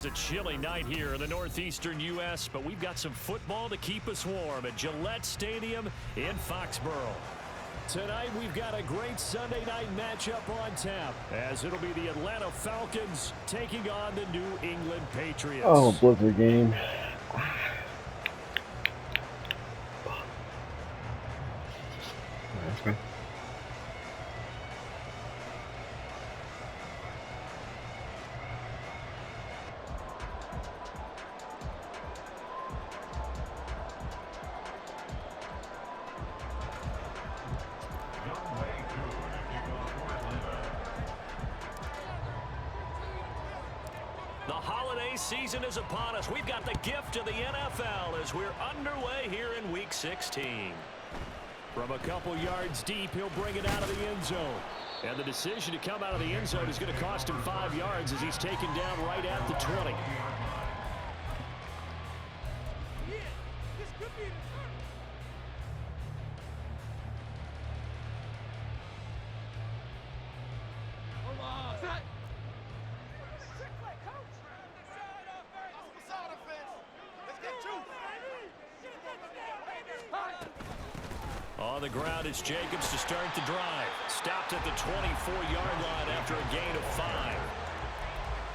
It's a chilly night here in the northeastern U.S., but we've got some football to keep us warm at Gillette Stadium in Foxborough. Tonight, we've got a great Sunday night matchup on tap, as it'll be the Atlanta Falcons taking on the New England Patriots. Oh, Blizzard game. Okay. The holiday season is upon us. We've got the gift of the NFL as we're underway here in Week 16. From a couple yards deep, he'll bring it out of the end zone. And the decision to come out of the end zone is going to cost him 5 yards as he's taken down right at the 20. On the ground, it's Jacobs to start the drive. Stopped at the 24-yard line after a gain of 5.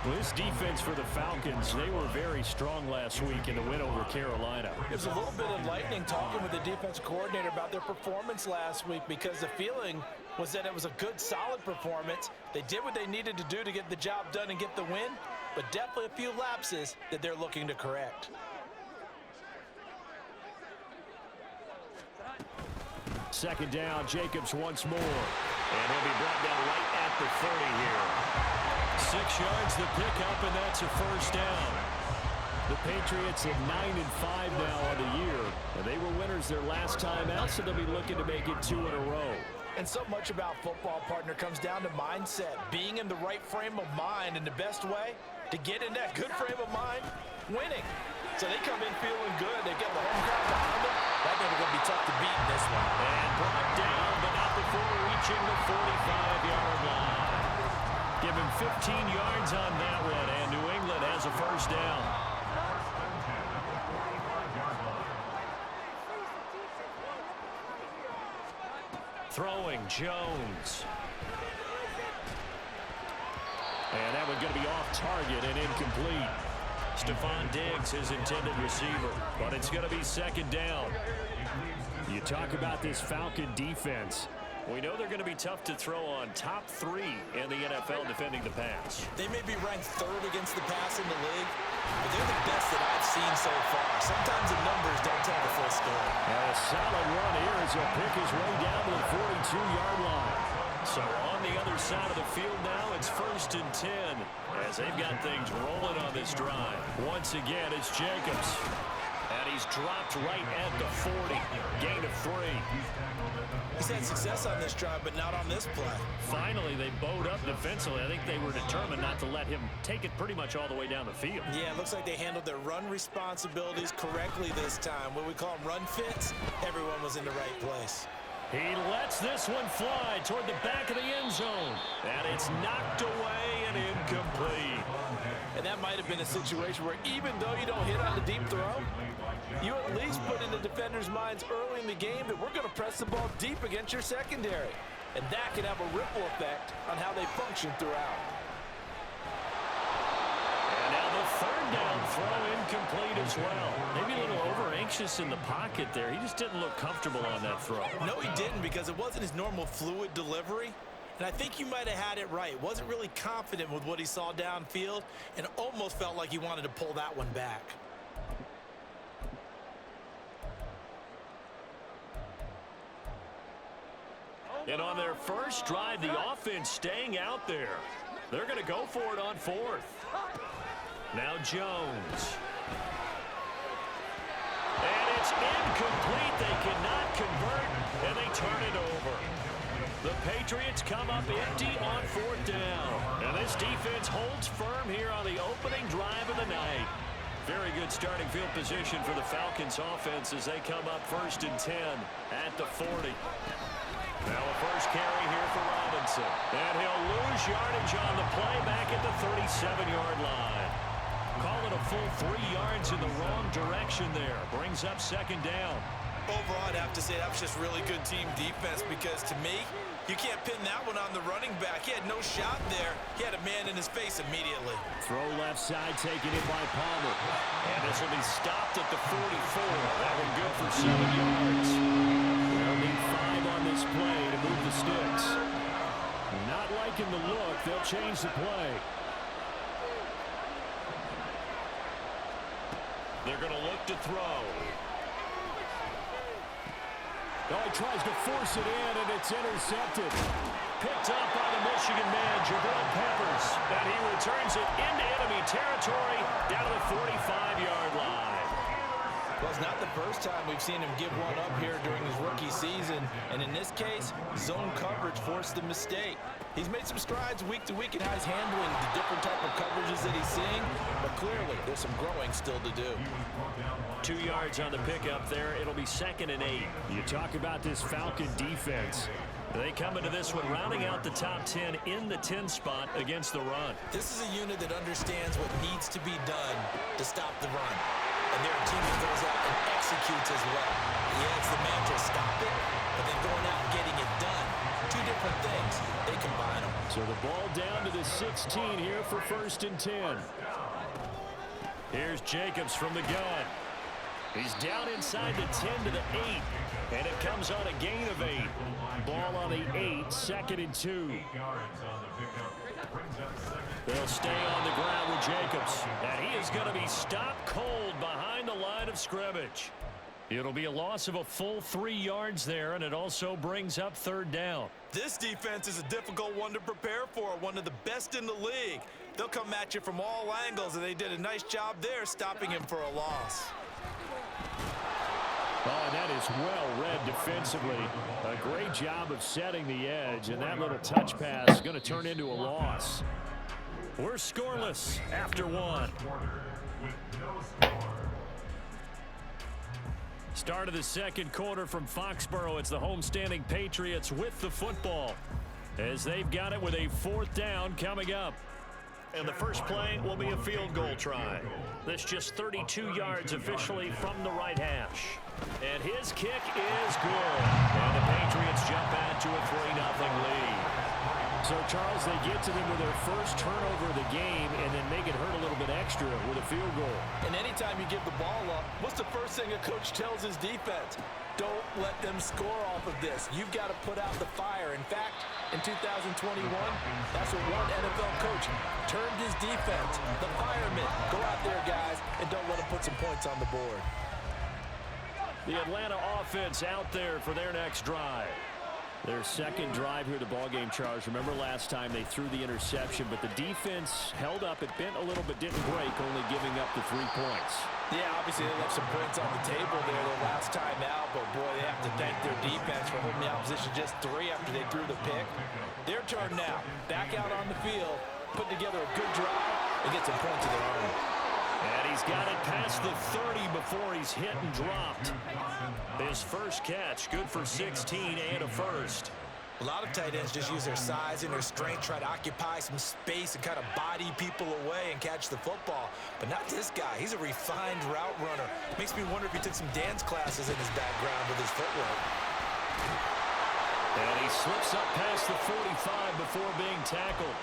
Well, this defense for the Falcons, they were very strong last week in the win over Carolina. It was a little bit enlightening talking with the defensive coordinator about their performance last week, because the feeling was that it was a good, solid performance. They did what they needed to do to get the job done and get the win, but definitely a few lapses that they're looking to correct. Second down, Jacobs once more. And he'll be brought down right at the 30 here. 6 yards the pickup, and that's a first down. The Patriots at 9-5 now on the year. And they were winners their last time out, so they'll be looking to make it 2 in a row. And so much about football, partner, comes down to mindset. Being in the right frame of mind, and the best way to get in that good frame of mind, winning. So they come in feeling good. They get the home crowd behind them. I think they're going to be tough to beat in this one. And brought down, but not before reaching the 45-yard line. Give him 15 yards on that one, and New England has a first down. Throwing, Jones. And that one's going to be off target and incomplete. Stephon Diggs, his intended receiver, but it's going to be second down. You talk about this Falcon defense. We know they're going to be tough to throw on. Top 3 in the NFL defending the pass. They may be ranked 3rd against the pass in the league, but they're the best that I've seen so far. Sometimes the numbers don't tell the full story. And a solid run here as he'll pick his way down to the 42-yard line. So on the other side of the field now, it's 1st and 10 as they've got things rolling on this drive. Once again, it's Jacobs. And he's dropped right at the 40. Gain of 3. He's had success on this drive, but not on this play. Finally, they bowed up defensively. I think they were determined not to let him take it pretty much all the way down the field. Yeah, it looks like they handled their run responsibilities correctly this time. What we call them run fits, everyone was in the right place. He lets this one fly toward the back of the end zone. And it's knocked away and incomplete. And that might have been a situation where even though you don't hit on the deep throw, you at least put in the defenders' minds early in the game that we're going to press the ball deep against your secondary. And that can have a ripple effect on how they function throughout. And now the 3rd down throw incomplete as well. Maybe a little over-anxious in the pocket there. He just didn't look comfortable on that throw. No, he didn't, because it wasn't his normal fluid delivery. And I think you might have had it right. Wasn't really confident with what he saw downfield and almost felt like he wanted to pull that one back. And on their first drive, the offense staying out there. They're going to go for it on 4th. Now Jones. And it's incomplete. They cannot convert, and they turn it over. The Patriots come up empty on 4th down. And this defense holds firm here on the opening drive of the night. Very good starting field position for the Falcons offense as they come up 1st and 10 at the 40. Now a first carry here for Robinson. And he'll lose yardage on the play back at the 37-yard line. full 3 yards in the wrong direction there. Brings up second down. Overall, I'd have to say that was just really good team defense because, to me, you can't pin that one on the running back. He had no shot there. He had a man in his face immediately. Throw left side taken in by Palmer. And this will be stopped at the 44. That one good for 7 yards. They'll need 5 on this play to move the sticks. Not liking the look. They'll change the play. They're going to look to throw. Oh, he tries to force it in, and it's intercepted. Picked up by the Michigan man, Jabril Peppers. And he returns it into enemy territory down to the 45-yard line. Well, it's not the first time we've seen him give one up here during his rookie season. And in this case, zone coverage forced the mistake. He's made some strides week to week in how he's handling the different type of coverages that he's seeing. But clearly, there's some growing still to do. 2 yards on the pickup there. It'll be 2nd and 8. You talk about this Falcon defense. They come into this one rounding out the top 10 in the 10 spot against the run. This is a unit that understands what needs to be done to stop the run. And they're a team that goes out and executes as well. Yeah, it's the mantra, stop it, but then going out and getting it done. 2 different things. They combine them. So the ball down to the 16 here for 1st and 10. Here's Jacobs from the gun. He's down inside the 10 to the 8. And it comes on a gain of 8. Ball on the 8, 2nd and 2. They'll stay on the ground with Jacobs. And he is going to be stopped cold behind the line of scrimmage. It'll be a loss of a full 3 yards there, and it also brings up 3rd down. This defense is a difficult one to prepare for, one of the best in the league. They'll come at you from all angles, and they did a nice job there stopping him for a loss. Oh, and that is well read defensively. A great job of setting the edge, and that little touch pass is going to turn into a loss. We're scoreless after 1. Start of the 2nd quarter from Foxborough. It's the homestanding Patriots with the football as they've got it with a 4th down coming up. And the first play will be a field goal try. This just 32 yards officially from the right hash. And his kick is good. And the Patriots jump out to a 3-0 lead. So, Charles, they get to them with their first turnover of the game and then make it hurt a little bit extra with a field goal. And anytime you give the ball up, what's the first thing a coach tells his defense? Don't let them score off of this. You've got to put out the fire. In fact, in 2021, that's what one NFL coach termed his defense, the firemen. Go out there, guys, and don't let them put some points on the board. The Atlanta offense out there for their next drive. Their 2nd drive here, the ballgame, Charles. Remember last time they threw the interception, but the defense held up. It bent a little but didn't break, only giving up the 3 points. Yeah, obviously they left some points on the table there the last time out, but boy, they have to thank their defense for holding the opposition just 3 after they threw the pick. Their turn now. Back out on the field, put together a good drive, and get some points of their own. And he's got it past the 30 before he's hit and dropped. His first catch, good for 16 and a first. A lot of tight ends just use their size and their strength, try to occupy some space and kind of body people away and catch the football. But not this guy. He's a refined route runner. Makes me wonder if he took some dance classes in his background with his footwork. And he slips up past the 45 before being tackled.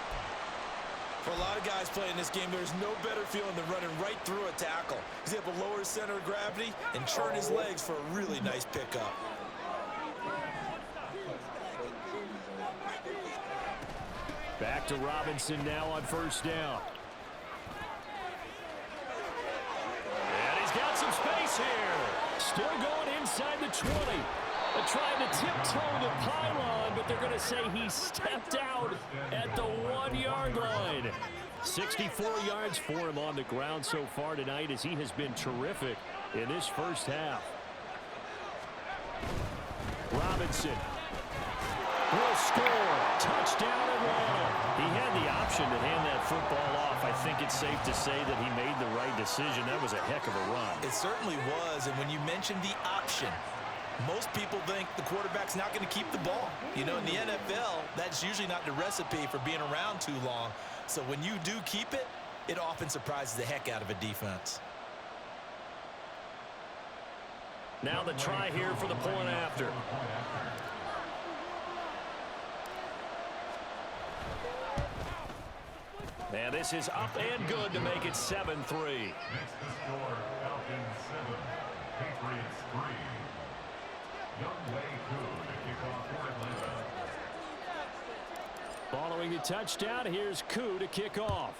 For a lot of guys playing this game, there's no better feeling than running right through a tackle. He's able to lower his center of gravity and churn his legs for a really nice pickup. Back to Robinson now on 1st down. And he's got some space here. Still going inside the 20. They're trying to tiptoe the pylon, but they're going to say he stepped out at the 1-yard line. 64 yards for him on the ground so far tonight as he has been terrific in this first half. Robinson will score. Touchdown Atlanta. He had the option to hand that football off. I think it's safe to say that he made the right decision. That was a heck of a run. It certainly was, and when you mentioned the option, most people think the quarterback's not going to keep the ball. You know, in the NFL, that's usually not the recipe for being around too long. So when you do keep it, it often surprises the heck out of a defense. Now the try here for the point after. And this is up and good to make it 7-3. Following the touchdown, here's Koo to kick off.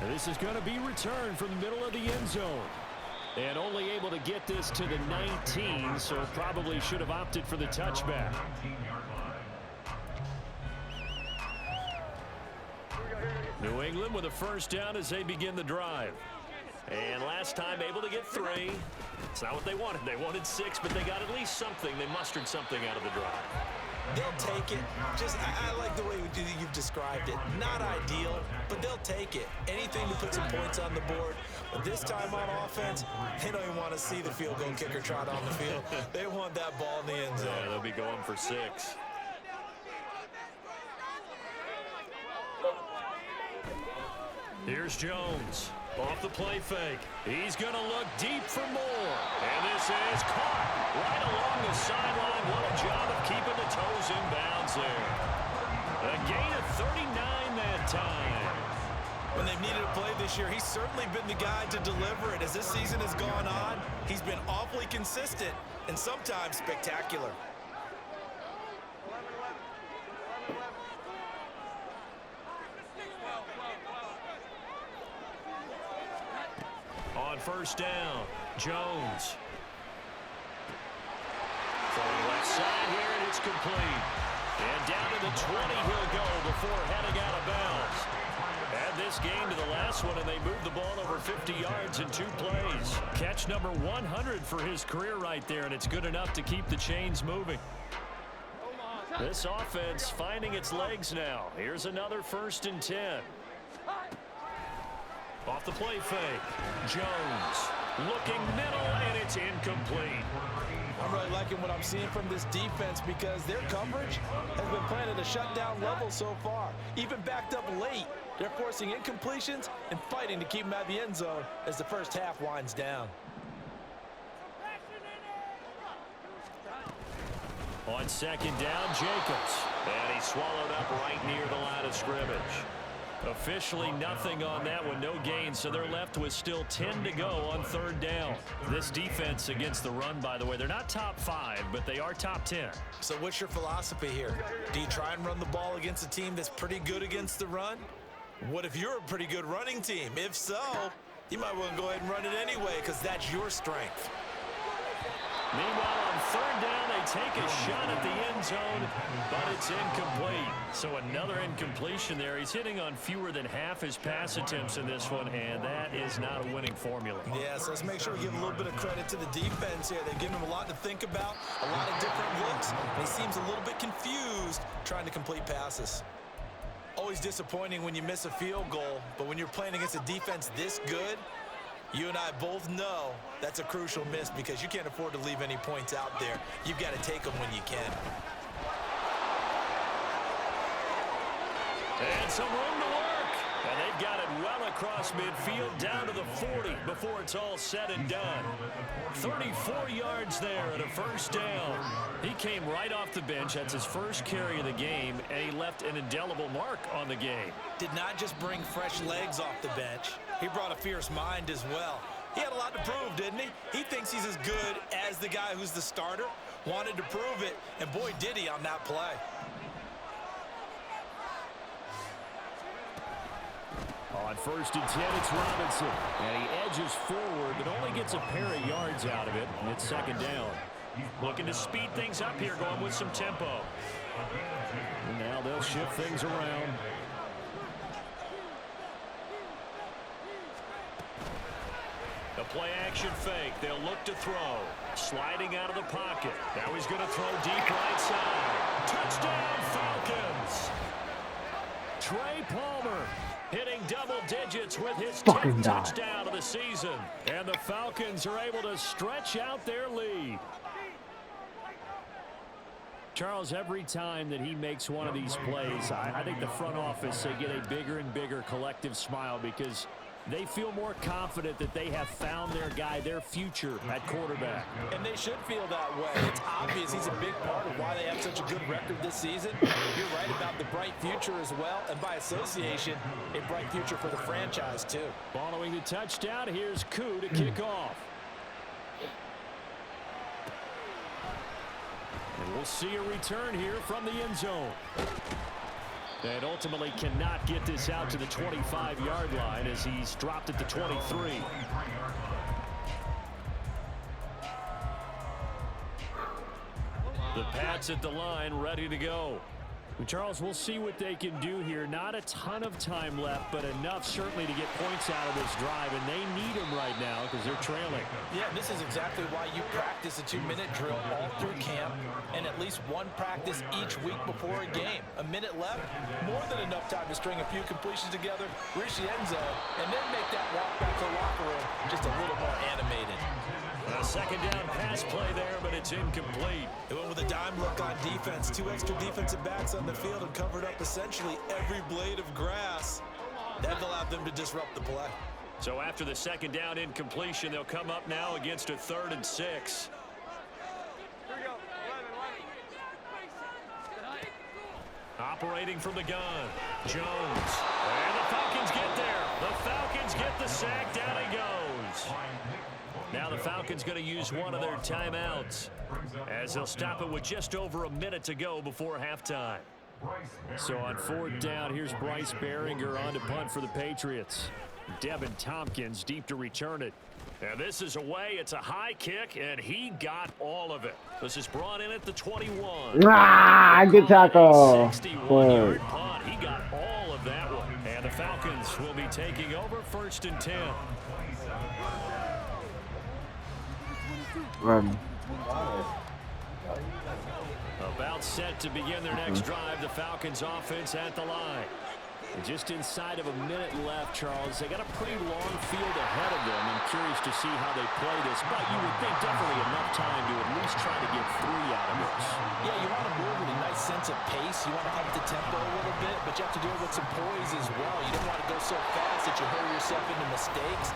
And this is going to be returned from the middle of the end zone. And only able to get this to the 19, so probably should have opted for the touchback. New England with a first down as they begin the drive. And last time able to get 3. It's not what they wanted. They wanted 6, but they got at least something. They mustered something out of the drive. They'll take it. I like the way you've described it. Not ideal, but they'll take it. Anything to put some points on the board. But this time on offense, they don't even want to see the field goal kicker trot on the field. They want that ball in the end zone. Yeah, they'll be going for 6. Here's Jones. Off the play fake. He's going to look deep for more. And this is caught right along the sideline. What a job of keeping the toes in bounds there. A gain of 39 that time. When they've needed a play this year, he's certainly been the guy to deliver it. As this season has gone on, he's been awfully consistent and sometimes spectacular. On first down, Jones. Throwing left side here, and it's complete. And down to the 20 he'll go before heading out of bounds. Add this game to the last one, and they moved the ball over 50 yards in 2 plays. Catch number 100 for his career right there, and it's good enough to keep the chains moving. This offense finding its legs now. Here's another 1st and 10. Off the play fake. Jones looking middle, and it's incomplete. I'm really liking what I'm seeing from this defense because their coverage has been playing at a shutdown level so far. Even backed up late, they're forcing incompletions and fighting to keep them out of the end zone as the first half winds down. On second down, Jacobs. And he swallowed up right near the line of scrimmage. Officially nothing on that one, no gain, so they're left with still 10 to go on 3rd down. This defense against the run, by the way, they're not top 5, but they are top 10. So what's your philosophy here? Do you try and run the ball against a team that's pretty good against the run? What if you're a pretty good running team? If so, you might want to go ahead and run it anyway because that's your strength. Meanwhile, on 3rd down, they take a shot at the end zone, but it's incomplete. So another incompletion there. He's hitting on fewer than half his pass attempts in this one, and that is not a winning formula. Yeah, so let's make sure we give a little bit of credit to the defense here. They've given him a lot to think about, a lot of different looks, and he seems a little bit confused trying to complete passes. Always disappointing when you miss a field goal, but when you're playing against a defense this good, you and I both know that's a crucial miss because you can't afford to leave any points out there. You've got to take them when you can. And some room to work. And they've got it well across midfield down to the 40 before it's all said and done. 34 yards there at a 1st down. He came right off the bench. That's his first carry of the game, and he left an indelible mark on the game. Did not just bring fresh legs off the bench. He brought a fierce mind as well. He had a lot to prove, didn't he? He thinks he's as good as the guy who's the starter. Wanted to prove it, and boy, did he on that play. On 1st and 10, it's Robinson. And he edges forward, but only gets a pair of yards out of it. And it's 2nd down. Looking to speed things up here, going with some tempo. And now they'll shift things around. A play-action fake. They'll look to throw. Sliding out of the pocket. Now he's going to throw deep right side. Touchdown, Falcons! Trey Palmer hitting double digits with his 10th touchdown of the season. And the Falcons are able to stretch out their lead. Charles, every time that he makes one of these plays, I think the front office, they get a bigger and bigger collective smile because they feel more confident that they have found their guy, their future at quarterback. And they should feel that way. It's obvious he's a big part of why they have such a good record this season. You're right about the bright future as well, and by association, a bright future for the franchise too. Following the touchdown, here's Koo to kick off. And we'll see a return here from the end zone. And ultimately cannot get this out to the 25-yard line as he's dropped at the 23. The Pats at the line, ready to go. Charles, we'll see what they can do here. Not a ton of time left, but enough certainly to get points out of this drive, and they need them right now because they're trailing. Yeah, this is exactly why you practice a 2-minute drill all through camp and at least one practice each week before a game. A minute left, more than enough time to string a few completions together, reach the end zone, and then make that walk back to the locker room just a little more animated. A second down pass play there, but it's incomplete. It went with a dime look on defense. 2 extra defensive backs on the field and covered up essentially every blade of grass. That allowed them to disrupt the play. So after the second down incompletion, they'll come up now against a 3rd and 6. Operating from the gun, Jones. And the Falcons get there. The Falcons get the sack. Down he goes. Now the Falcons going to use one of their timeouts as they'll stop it with just over a minute to go before halftime. So on 4th down, here's Bryce Behringer on to punt for the Patriots. Devin Tompkins deep to return it. And this is away. It's a high kick, and he got all of it. This is brought in at the 21. Good tackle. 61-yard punt. He got all of that one. And the Falcons will be taking over 1st and 10. About set to begin their next drive. The Falcons offense at the line. And just inside of a minute left, Charles. They got a pretty long field ahead of them. I'm curious to see how they play this, but you would think definitely enough time to at least try to get 3 out of this. Yeah, you want to move with a nice sense of pace. You want to up the tempo a little bit, but you have to do it with some poise as well. You don't want to go so fast that you hurry yourself into mistakes.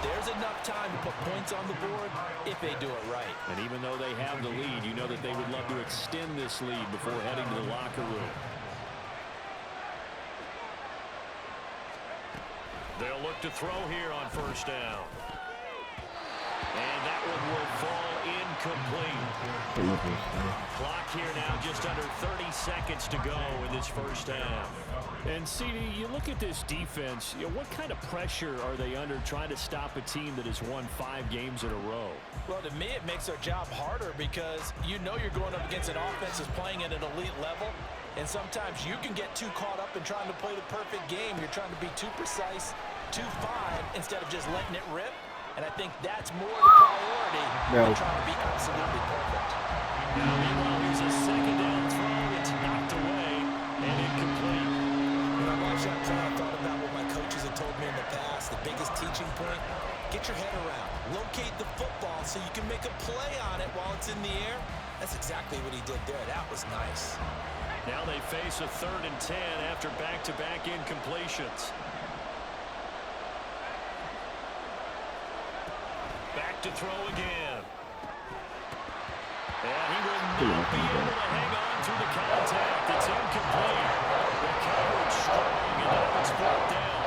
There's enough time to put points on the board if they do it right. And even though they have the lead, you know that they would love to extend this lead before heading to the locker room. They'll look to throw here on 1st down. And that one will fall incomplete. Clock here now just under 30 seconds to go in this 1st half. And CD, you look at this defense, what kind of pressure are they under trying to stop a team that has won 5 games in a row? Well, to me, it makes their job harder because you know you're going up against an offense that's playing at an elite level. And sometimes you can get too caught up in trying to play the perfect game. You're trying to be too precise, too fine, instead of just letting it rip. And I think that's more the priority than trying to be absolutely perfect. Now, meanwhile, here's a second down throw. It's knocked away and incomplete. When I watched that play, I thought about what my coaches had told me in the past. The biggest teaching point, get your head around. Locate the football so you can make a play on it while it's in the air. That's exactly what he did there. That was nice. Now they face a 3rd and 10 after back-to-back incompletions. Back to throw again. And he will not be able to hang on through the contact. It's incomplete. The coverage strong, and now it's 4th down.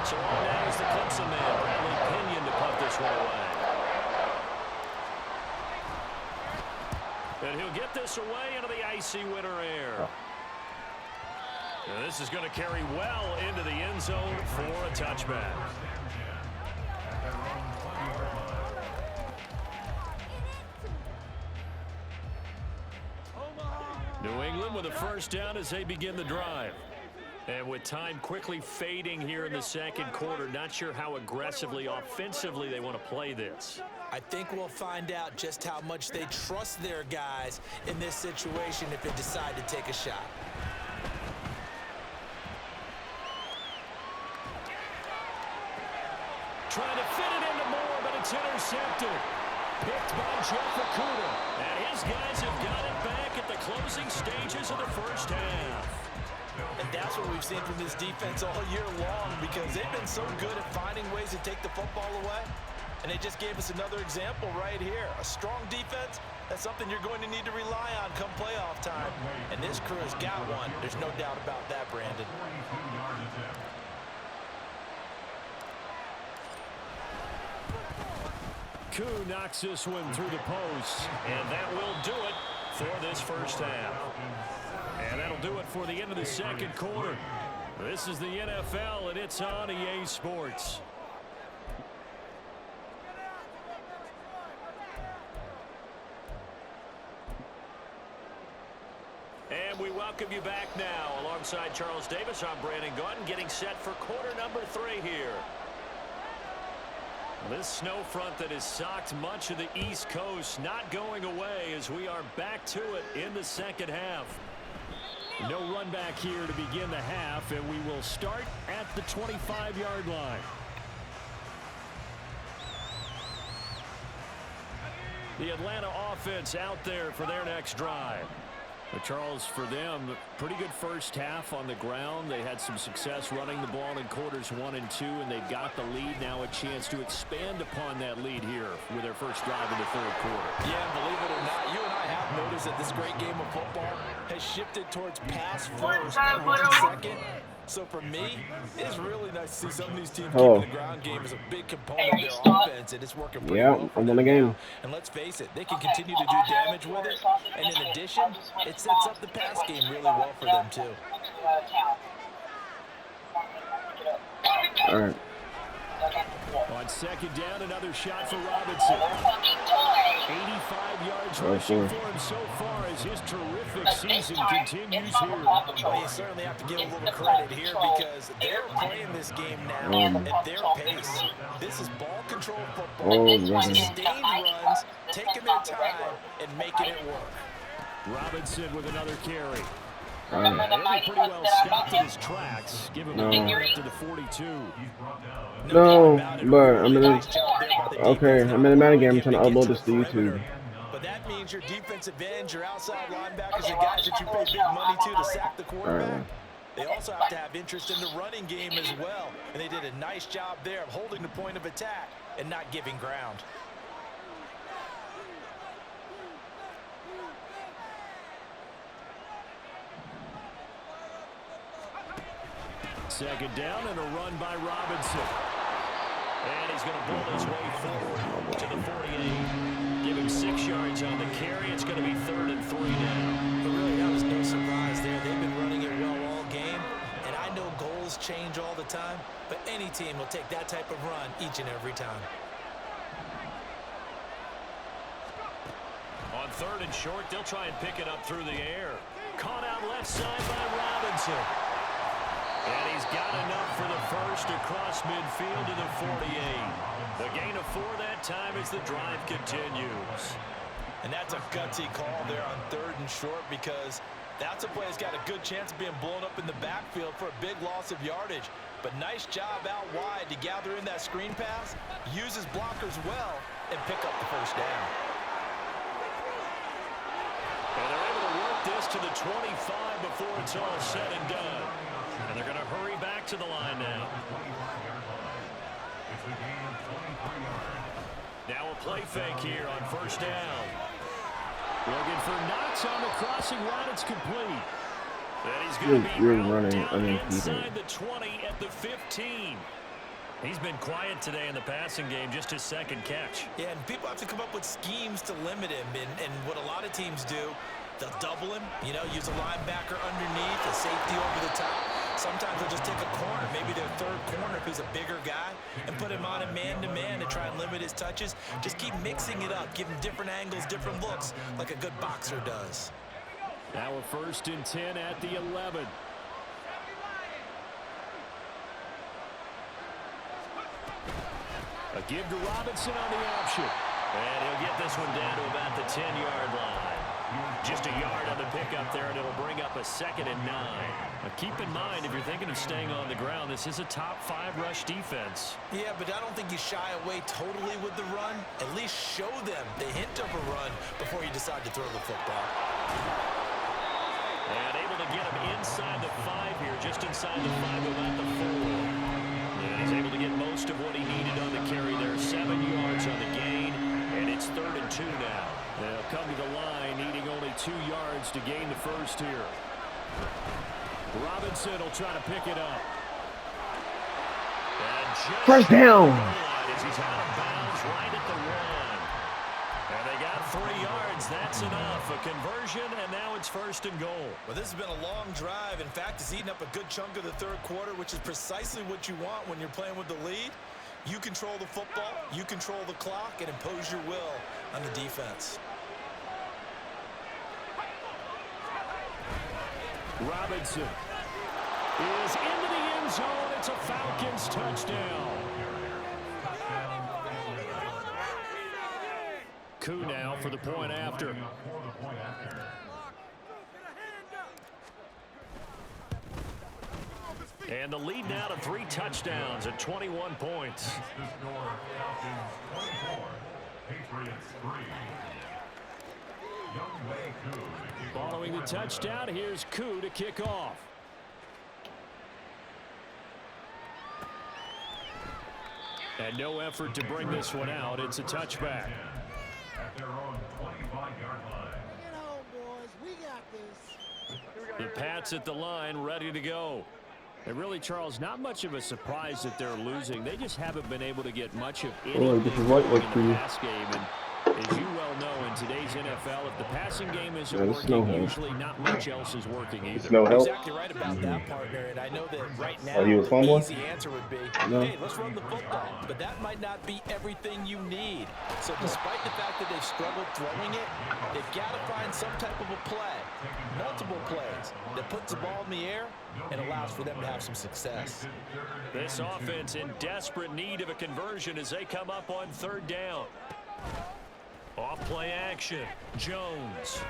So on now is the Clemson man, Bradley Pinion, to punt this one away. And he'll get this away into the icy winter air. And this is going to carry well into the end zone for a touchback. New England with a 1st down as they begin the drive. And with time quickly fading here in the 2nd quarter, not sure how aggressively, offensively they want to play this. I think we'll find out just how much they trust their guys in this situation if they decide to take a shot. Trying to fit it into Moore, but it's intercepted. picked by Jeff Okuda. And his guys have got it back at the closing stages of the first half. And that's what we've seen from this defense all year long, because they've been so good at finding ways to take the football away. And they just gave us another example right here. A strong defense, that's something you're going to need to rely on come playoff time. And this crew has got one. There's no doubt about that, Brandon. Koo knocks this one through the post, and that will do it for this first half. And that'll do it for the end of the second quarter. This is the NFL, and it's on EA Sports. And we welcome you back now. Alongside Charles Davis, I'm Brandon Gautin, getting set for quarter number 3 here. This snow front that has socked much of the East Coast not going away as we are back to it in the second half. No run back here to begin the half, and we will start at the 25-yard line. The Atlanta offense out there for their next drive. But Charles, for them, pretty good first half on the ground. They had some success running the ball in quarters 1 and 2, and they've got the lead now, a chance to expand upon that lead here with their first drive in the third quarter. Yeah, believe it or not, you and I have noticed that this great game of football has shifted towards pass first, run second. So for me, it's really nice to see some of these teams keeping the ground game as a big component of their offense, and it's working pretty well for them now. And let's face it, they can continue to do damage with it. And in addition, it sets up the pass game really well for them too. All right. On second down, another shot for Robinson. 85 yards rushing for him so far as his terrific season continues here. Well, you certainly have to give a little credit here because they're playing this game now at their pace. This is ball control football. Sustained runs, taking their time, and making it work. Robinson with another carry. He'll be pretty well stopped in his tracks. Give him a to the 42. No, but I'm in the Madden game. I'm trying to upload this to YouTube. But that means your defensive ends, your outside linebackers, the guys that you pay big money to sack the quarterback. They also have to have interest in the running game as well. And they did a nice job there of holding the point of attack and not giving ground. Second down and a run by Robinson. And he's going to blow his way forward to the 48. Give him 6 yards on the carry. It's going to be 3rd and 3 now. But really, that was no surprise there. They've been running it well all game. And I know goals change all the time, but any team will take that type of run each and every time. On 3rd and short, they'll try and pick it up through the air. Caught out left side by Robinson. And he's got enough for the first across midfield to the 48. The gain of 4 that time as the drive continues. And that's a gutsy call there on 3rd and short because that's a play that's got a good chance of being blown up in the backfield for a big loss of yardage. But nice job out wide to gather in that screen pass, use his blockers well, and pick up the first down. And they're able to work this to the 25 before it's all said and done. And they're going to hurry back to the line now. Now a play fake here on first down. Looking for Knox on the crossing route. It's complete. And he's going to be running inside the 20 at the 15. He's been quiet today in the passing game, just his second catch. Yeah, and people have to come up with schemes to limit him. And what a lot of teams do, they'll double him, use a linebacker underneath, a safety over the top. Sometimes they'll just take a corner, maybe their 3rd corner if he's a bigger guy, and put him on a man-to-man to try and limit his touches. Just keep mixing it up, give him different angles, different looks, like a good boxer does. Now a 1st and 10 at the 11. A give to Robinson on the option. And he'll get this one down to about the 10-yard line. Just a yard on the pickup there, and it'll bring up a 2nd and 9. Now keep in mind, if you're thinking of staying on the ground, this is a top 5 rush defense. Yeah, but I don't think you shy away totally with the run. At least show them the hint of a run before you decide to throw the football. And able to get him inside the 5 here, just inside the 5, about the 4. And he's able to get most of what he needed on the carry there. 7 yards on the gain, and it's 3rd and 2 now. They'll come to the line, needing only 2 yards to gain the first here. Robinson will try to pick it up. And first down. As he's out of bounds right at the 1. And they got 3 yards. That's enough. A conversion, and now it's 1st and goal. Well, this has been a long drive. In fact, it's eaten up a good chunk of the 3rd quarter, which is precisely what you want when you're playing with the lead. You control the football, you control the clock, and impose your will on the defense. Robinson is into the end zone. It's a Falcons touchdown. Koo now for the point after. And the lead now to 3 touchdowns at 21 points. Following the touchdown, here's Koo to kick off. And no effort to bring this one out. It's a touchback. At their own 25-yard line. Get home, boys. We got this. The Pats at the line, ready to go. And really, Charles, not much of a surprise that they're losing. They just haven't been able to get much of anything this is right going for in you. the pass game. And as you well know, in today's NFL, if the passing game isn't Yeah, there's no working, help. usually not much else is working either. No help. Exactly right about that, partner. And I know that right now, Oh, he was the fumbling? easy answer would be, No. hey, let's run the football. But that might not be everything you need. So despite the fact that they've struggled throwing it, they've got to find some type of a play, multiple plays, that puts the ball in the air and allows for them to have some success. This offense in desperate need of a conversion as they come up on 3rd down. Off play action. Jones.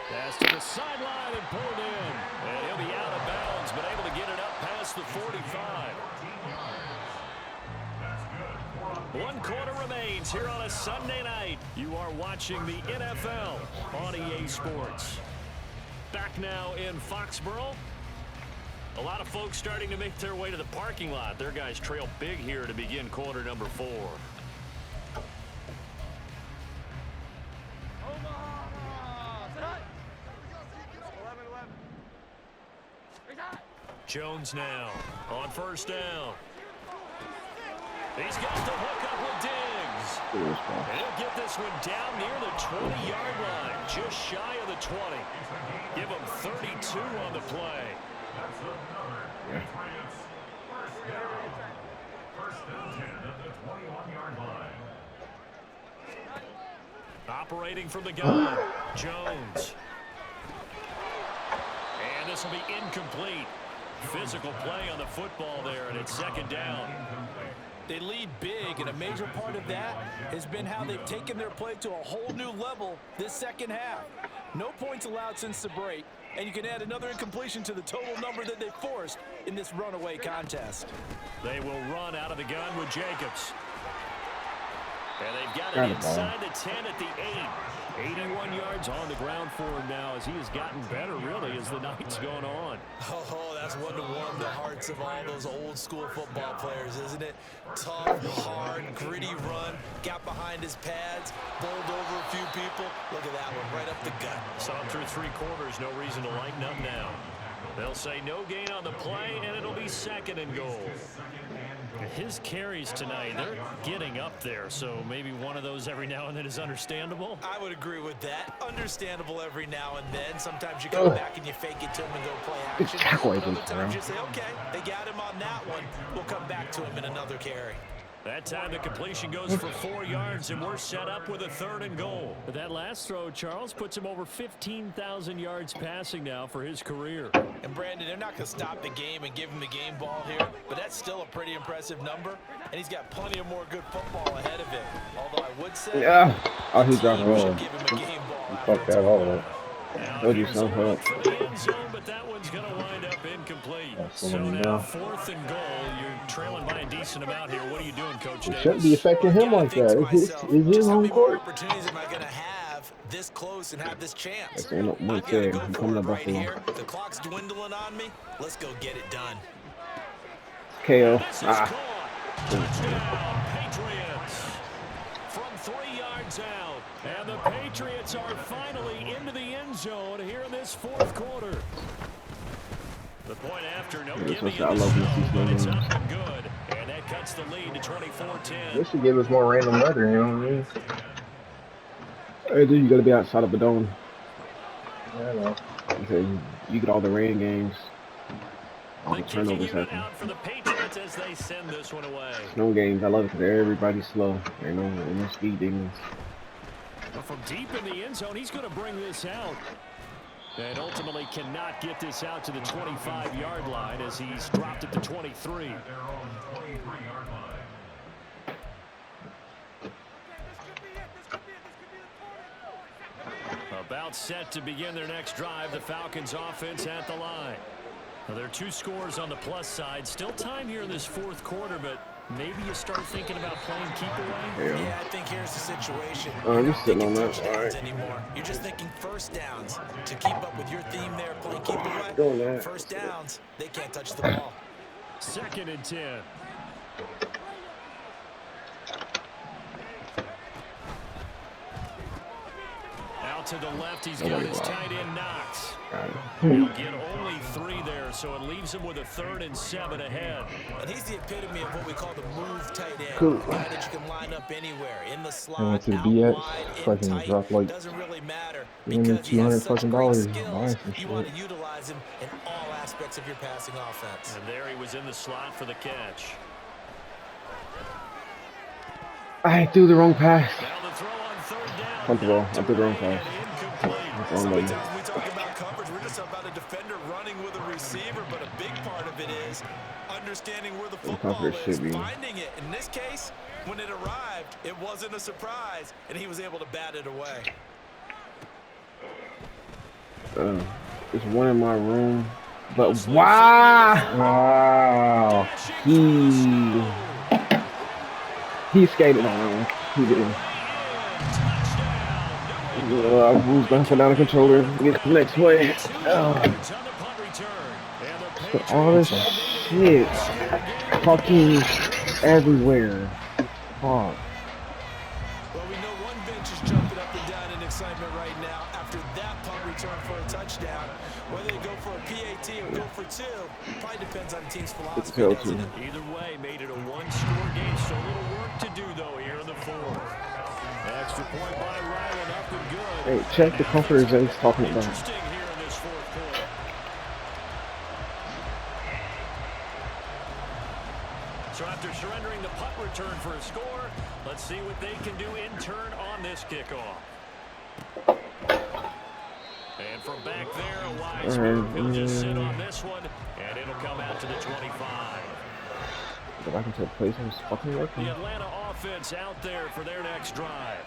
Pass to the sideline and pulled in. And he'll be out of bounds, but able to get it up past the 45. 1 quarter remains here on a Sunday night. You are watching the NFL on EA Sports. Back now in Foxborough. A lot of folks starting to make their way to the parking lot. Their guys trail big here to begin quarter number 4. Jones now on 1st down. He's got the hook up with Diggs. And he'll get this one down near the 20-yard line, just shy of the 20. Give him 32 on the play. First and 10 at the 21-yard line. Operating from the gun, Jones. And this will be incomplete. Physical play on the football there, and it's 2nd down. They lead big, and a major part of that has been how they've taken their play to a whole new level this 2nd half. No points allowed since the break, and you can add another incompletion to the total number that they forced in this runaway contest. They will run out of the gun with Jacobs. And they've got it inside the 10 at the 8. 81 yards on the ground for him now as he has gotten better, really, as the night's gone on. Oh, that's one to warm the hearts of all those old-school football players, isn't it? Tough, hard, gritty run, got behind his pads, bowled over a few people. Look at that one, right up the gut. Saw him through 3 quarters, no reason to lighten up now. They'll say no gain on the play, and it'll be 2nd and goal. His carries tonight, they're getting up there, so maybe one of those every now and then is understandable. I would agree with that. Understandable every now and then. Sometimes you come back and you fake it to him and go play action. Other times you say, okay, they got him on that one. We'll come back to him in another carry. That time the completion goes for 4 yards, and we're set up with a 3rd and goal. But that last throw, Charles, puts him over 15,000 yards passing now for his career. And Brandon, they're not going to stop the game and give him the game ball here, but that's still a pretty impressive number, and he's got plenty of more good football ahead of him. Although I would say, he dropped the ball. give him a game ball Fuck that all up. Told you so. For the end zone, but that one's going to wind up incomplete. That's the So one now now. 4th and goal. You're trailing by a decent amount here. What are you doing, Coach It Davis? shouldn't be affecting him like that. It's his home court. Opportunities am I going to have this close and have this chance? That's ain't no I'm one gonna said. go I'm for coming it to right Buffalo. here. The clock's dwindling on me. Let's go get it done. KO. This is Ah. caught. Touchdown, Patriots. From 3 yards out. And the Patriots are finally into the end zone here in this 4th quarter. The point after, no gimme in I the love snow, this but it's game. up and good. And that cuts the lead to 24-10. They should give us more random weather, you know what I mean? Hey, dude, you gotta be outside of the dome. Yeah, I know. You get all the rain games. All the The kicking turnovers unit happen. out for the Patriots as they send this one away. Snow games, I love it because everybody's slow. Ain't no speed demons. But from deep in the end zone, he's going to bring this out. And ultimately cannot get this out to the 25-yard line as he's dropped it to 23. At their own 23-yard line. About set to begin their next drive, the Falcons offense at the line. Now, there are 2 scores on the plus side. Still time here in this 4th quarter, but maybe you start thinking about playing keep away. Yeah, I think here's the situation. I'm You're just not sitting thinking on that. touchdowns All right. anymore. You're just thinking first downs. To keep up with your theme there, playing keep Doing away. that. First downs, they can't touch the ball. 2nd and 10. Out to the left, he's got his tight end Knox. Got it. He'll get only 3 there, so it leaves him with a 3rd and 7 ahead. And he's the epitome of what we call the move tight end. Cool. A guy that you can line up anywhere, in the I slot, went to the out BX, wide, in fucking tight. dropped like Doesn't really matter $200 because he has such fucking great dollars skills. buying some You want shit. to utilize him in all aspects of your passing offense. And there he was in the slot for the catch. I threw the wrong pass. Now the throw on 3rd down. Punt the ball. I threw the wrong pass. Incomplete. Wrong button. Sometimes we talk about coverage, we're just about a defender running with a receiver, but a big part of it is understanding where the football coverage is, should be. finding it. In this case, when it arrived, it wasn't a surprise, and he was able to bat it away. There's one in my room. But wow! Wow. He skated on that one. He didn't. I was going to put down the controller. Get the next play. All this shit. Fucking everywhere. Fuck. Well, we know one bench is jumping up and down in excitement right now after that punt return for a touchdown. Whether they go for a PAT or go for 2, probably depends on the team's philosophy, doesn't it? Either way, made it a 1-score game, so a little work to do, though, here in the 4th. Extra point by Ryland, up and good. Hey, check the comforters that he's talking about. Interesting here in this 4th quarter. So after surrendering the punt return for a score, let's see what they can do in turn on this kickoff. And from back there, a wise move. He'll just sit on this one, and it'll come out to the 25. Go back into a place where it's fucking working. The Atlanta offense out there for their next drive.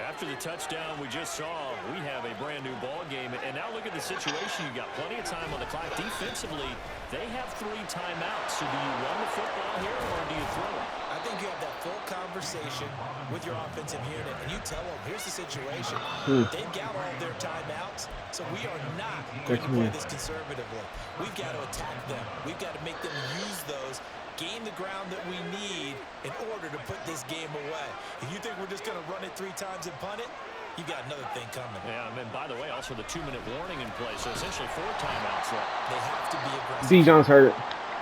After the touchdown we just saw, we have a brand new ball game. And now look at the situation. You've got plenty of time on the clock. Defensively, they have 3 timeouts. So do you run the football here or do you throw it? I think you have that full conversation with your offensive unit, and you tell them, here's the situation. They've got all their timeouts, so we are not going to play this conservatively. We've got to attack them. We've got to make them use those, gain the ground that we need in order to put this game away. If you think we're just going to run it 3 times and punt it, you've got another thing coming. Yeah, and by the way, also the 2-minute warning in play, so essentially 4 timeouts left. They have to be aggressive. Dijon's hurt.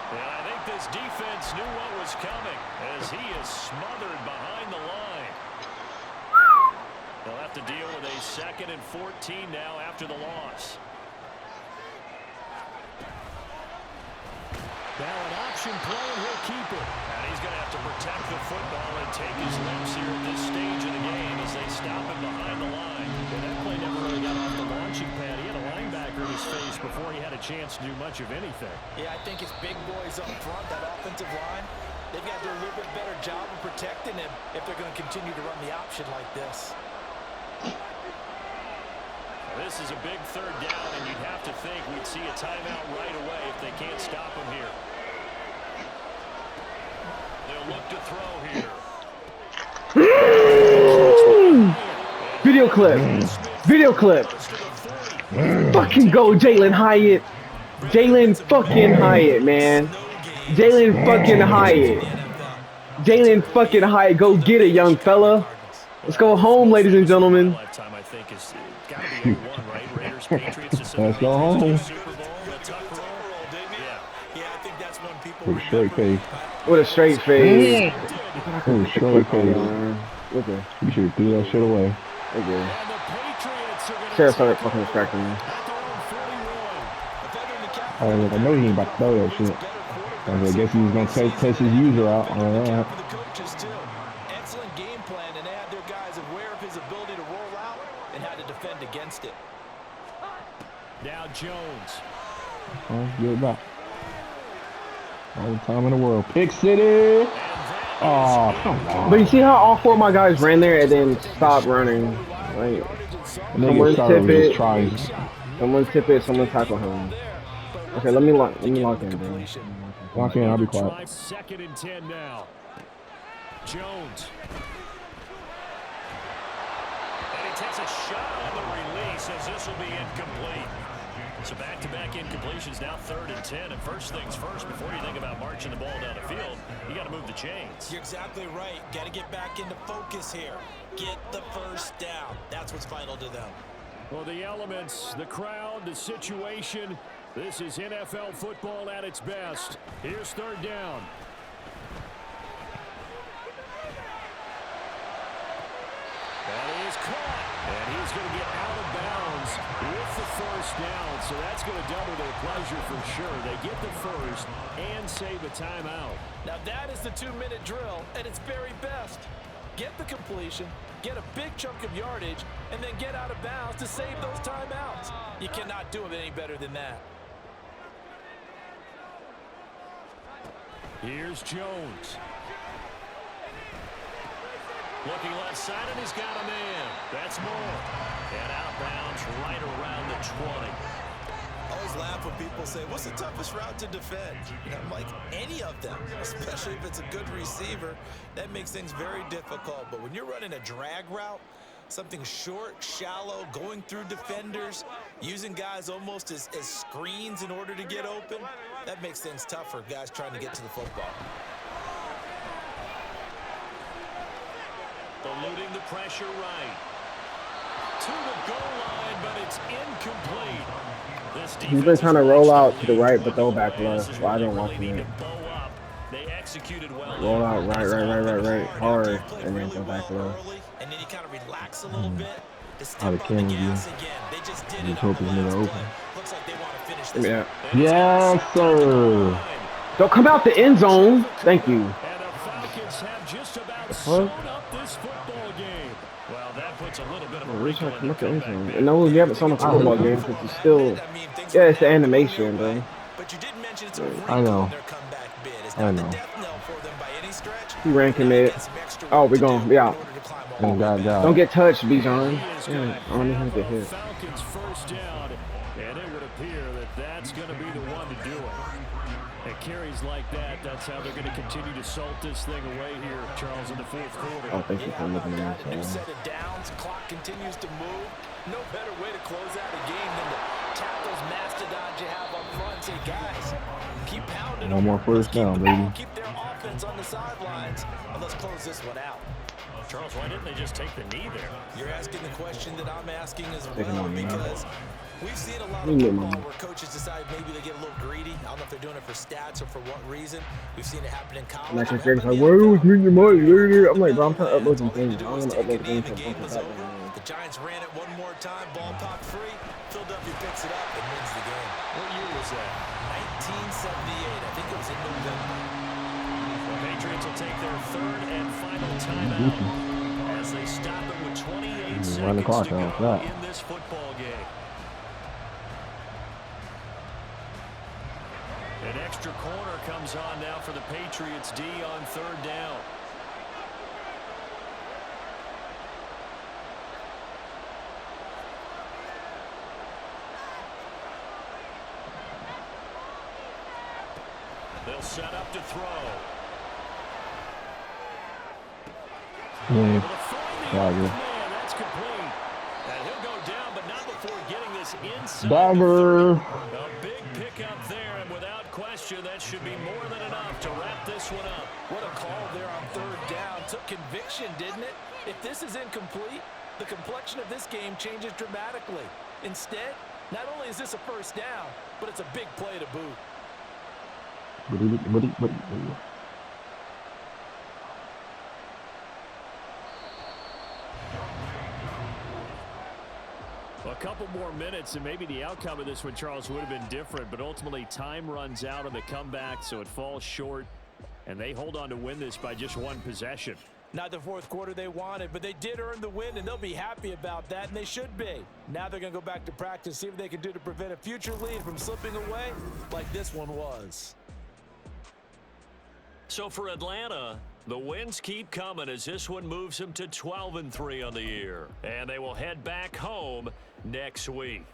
And I think this defense knew what was coming as he is smothered behind the line. They'll have to deal with a 2nd and 14 now after the loss. Now an option play, and he'll keep it. And he's going to have to protect the football and take his limps here at this stage of the game as they stop him behind the line. And that play never really got off the launching pad. He had a linebacker in his face before he had a chance to do much of anything. Yeah, I think his big boys up front, that offensive line, they've got to do a little bit better job of protecting him if they're going to continue to run the option like this. This is a big third down, and you'd have to think we'd see a timeout right away if they can't stop him here. They'll look to throw here. Video clip. Video clip. Fucking go, Jalen Hyatt. Jalen fucking Hyatt, man. Jalen fucking Hyatt. Jalen fucking Hyatt. Go get it, young fella. Let's go home, ladies and gentlemen. Let's go home. With a straight face. With a straight face. With a straight face. Okay. You should threw that shit away. Okay. Sarah started fucking distracting me. I know he ain't about to throw that shit. I guess he was gonna test his user out. All right. Excellent game plan, and they had their guys aware of his ability to roll out and how to defend against it. Now Jones. Oh, good back. All the time in the world. Pick City. Oh, come on. But you see how all four of my guys ran there and then stopped running. Like, someone tip it. Someone tip it. Someone tackle him. Okay, let me lock in, bro. Lock in. I'll be quiet. 2nd and 10 now. Jones. And he takes a shot on the release as this will be incomplete. So back-to-back incompletions, now 3rd and 10. And first things first, before you think about marching the ball down the field, you got to move the chains. You're exactly right. Got to get back into focus here. Get the first down. That's what's vital to them. Well, the elements, the crowd, the situation, this is NFL football at its best. Here's 3rd down. And he is caught. And he's going to get out of bounds with the first down. So that's going to double their pleasure for sure. They get the first and save a timeout. Now that is the 2-minute drill at its very best. Get the completion, get a big chunk of yardage, and then get out of bounds to save those timeouts. You cannot do it any better than that. Here's Jones. Looking left side, and he's got a man. That's Moore. And out of bounds right around the 20. I always laugh when people say, what's the toughest route to defend? And I'm like, any of them, especially if it's a good receiver. That makes things very difficult. But when you're running a drag route, something short, shallow, going through defenders, using guys almost as screens in order to get open, that makes things tough for guys trying to get to the football. Eluding the pressure right. To the goal line, but it's incomplete. He's been trying to roll out to the right, but throw back left. Well, I don't want to. They executed well. Roll out right, hard, and then go back left. And then you kind of relax a little bit. Out of camera view. They just did Just hope he's never open. Looks like they want to finish this. Yeah. Yes, sir. Don't come out the end zone. Thank you. And the Falcons have just about sewn up this football game. Well, that puts a little bit of a wrinkle in the comeback. And no, we haven't sewn up the football game because it's still, yeah, it's the animation, bro. But you did mention it's a I know. their comeback bid. It's I not know. the death knell for them by any stretch. He ran commit. Oh, we're going to be out. And got Don't get touched, Bijan. Yeah, I don't even get hit. Falcons first down, and it would appear that that's going to be the one to do it. At carries like that, that's how they're going to continue to salt this thing away here, Charles, in the 4th quarter. Oh, thank you for looking at New me. set of downs, clock continues to move. No better way to close out a game than to tap those mastodons you have up front. Say, guys, keep pounding. One more first down, baby. Keep their offense on the sidelines, and let's close this one out. Charles, why didn't they just take the knee there? You're asking the question that I'm asking as Taking well, on the because we've seen a lot of football where coaches decide maybe they get a little greedy. I don't know if they're doing it for stats or for what reason. We've seen it happen in college. And I can figure like, why was me your money? I'm like, bro, I'm trying to upload some things. I don't want to upload things from fucking that one. The Giants ran it one more time, ball popped free. Philadelphia picks it up and wins the game. What year was that? 1978. I think it was in November. The Patriots will take their 3rd and final timeout as they stop it with 28 seconds Run the clock to out, go that. in this football game. An extra corner comes on now for the Patriots D on 3rd down. They'll set up to throw. Yeah. Man, that's complete. And he'll go down, but not before getting this inside. Dagger. A big pickup there, and without question, that should be more than enough to wrap this one up. What a call there on third down. Took conviction, didn't it? If this is incomplete, the complexion of this game changes dramatically. Instead, not only is this a first down, but it's a big play to boot. A couple more minutes, and maybe the outcome of this one, Charles, would have been different, but ultimately time runs out on the comeback, so it falls short, and they hold on to win this by just one possession. Not the fourth quarter they wanted, but they did earn the win, and they'll be happy about that, and they should be. Now they're going to go back to practice, see what they can do to prevent a future lead from slipping away like this one was. So for Atlanta, the wins keep coming as this one moves them to 12-3 on the year. And they will head back home next week.